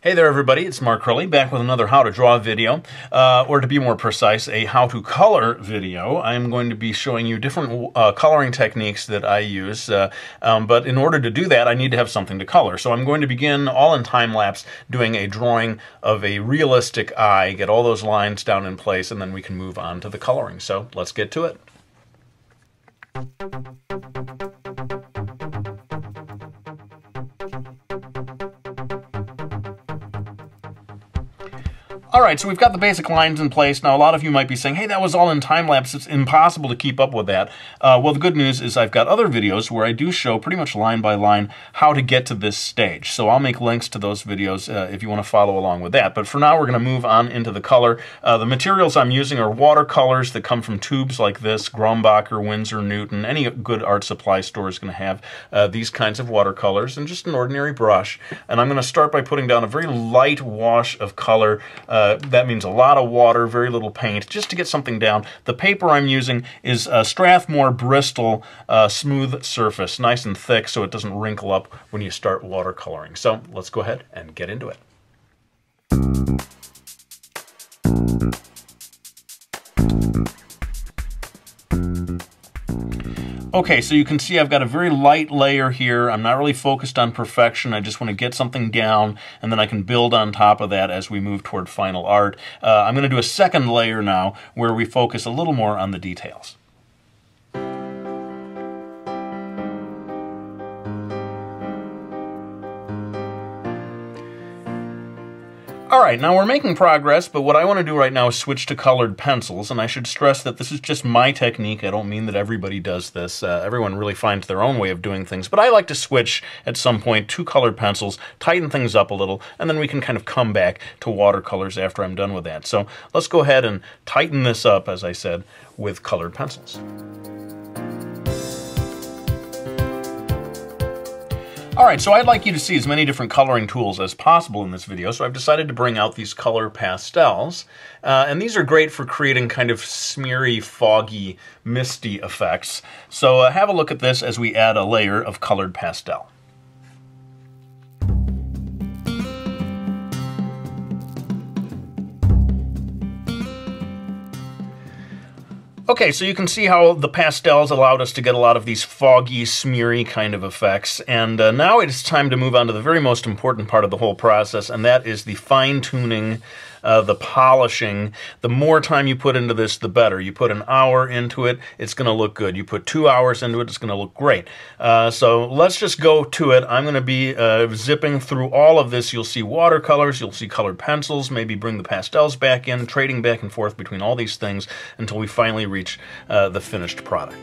Hey there everybody, it's Mark Curley back with another how to draw video, or to be more precise, a how to color video. I'm going to be showing you different coloring techniques that I use, but in order to do that I need to have something to color. So I'm going to begin all in time-lapse doing a drawing of a realistic eye, get all those lines down in place, and then we can move on to the coloring. So let's get to it. Alright, so we've got the basic lines in place. Now a lot of you might be saying, hey, that was all in time-lapse, it's impossible to keep up with that. Well, the good news is I've got other videos where I do show pretty much line by line how to get to this stage. So I'll make links to those videos if you want to follow along with that. But for now, we're going to move on into the color. The materials I'm using are watercolors that come from tubes like this, Grumbacher, Winsor, Newton. Any good art supply store is going to have these kinds of watercolors and just an ordinary brush. And I'm going to start by putting down a very light wash of color. That means a lot of water, very little paint, just to get something down. The paper I'm using is Strathmore Bristol smooth surface, nice and thick so it doesn't wrinkle up when you start watercoloring. So let's go ahead and get into it. Okay, so you can see I've got a very light layer here. I'm not really focused on perfection. I just want to get something down, and then I can build on top of that as we move toward final art. I'm going to do a second layer now where we focus a little more on the details. Alright, now we're making progress, but what I want to do right now is switch to colored pencils, and I should stress that this is just my technique. I don't mean that everybody does this. Everyone really finds their own way of doing things, but I like to switch at some point to colored pencils, tighten things up a little, and then we can kind of come back to watercolors after I'm done with that. So let's go ahead and tighten this up, as I said, with colored pencils. Alright, so I'd like you to see as many different coloring tools as possible in this video, so I've decided to bring out these color pastels. And these are great for creating kind of smeary, foggy, misty effects. So have a look at this as we add a layer of colored pastel. Okay, so you can see how the pastels allowed us to get a lot of these foggy, smeary kind of effects. And now it's time to move on to the very most important part of the whole process, and that is the fine-tuning, the polishing. The more time you put into this, the better. You put an hour into it, it's going to look good. You put 2 hours into it, it's going to look great. So let's just go to it. I'm going to be zipping through all of this. You'll see watercolors, you'll see colored pencils, maybe bring the pastels back in, trading back and forth between all these things until we finally reach the finished product.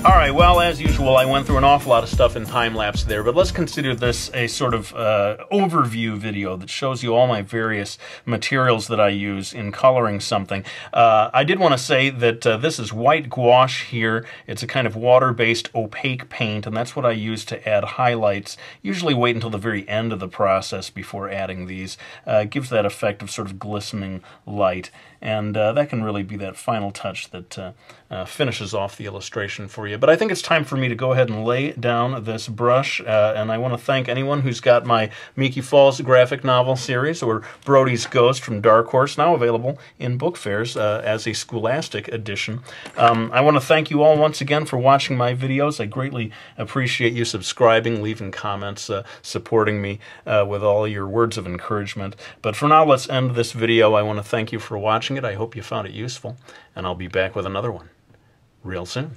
Alright, well, as usual, I went through an awful lot of stuff in time-lapse there, but let's consider this a sort of overview video that shows you all my various materials that I use in coloring something. I did want to say that this is white gouache here. It's a kind of water-based opaque paint, and that's what I use to add highlights. Usually wait until the very end of the process before adding these. It gives that effect of sort of glistening light, and that can really be that final touch that finishes off the illustration for you. But I think it's time for me to go ahead and lay down this brush, and I want to thank anyone who's got my Meeky Falls graphic novel series, or Brody's Ghost from Dark Horse, now available in book fairs as a Scholastic edition. I want to thank you all once again for watching my videos. I greatly appreciate you subscribing, leaving comments, supporting me with all your words of encouragement. But for now, let's end this video. I want to thank you for watching it. I hope you found it useful, and I'll be back with another one real soon.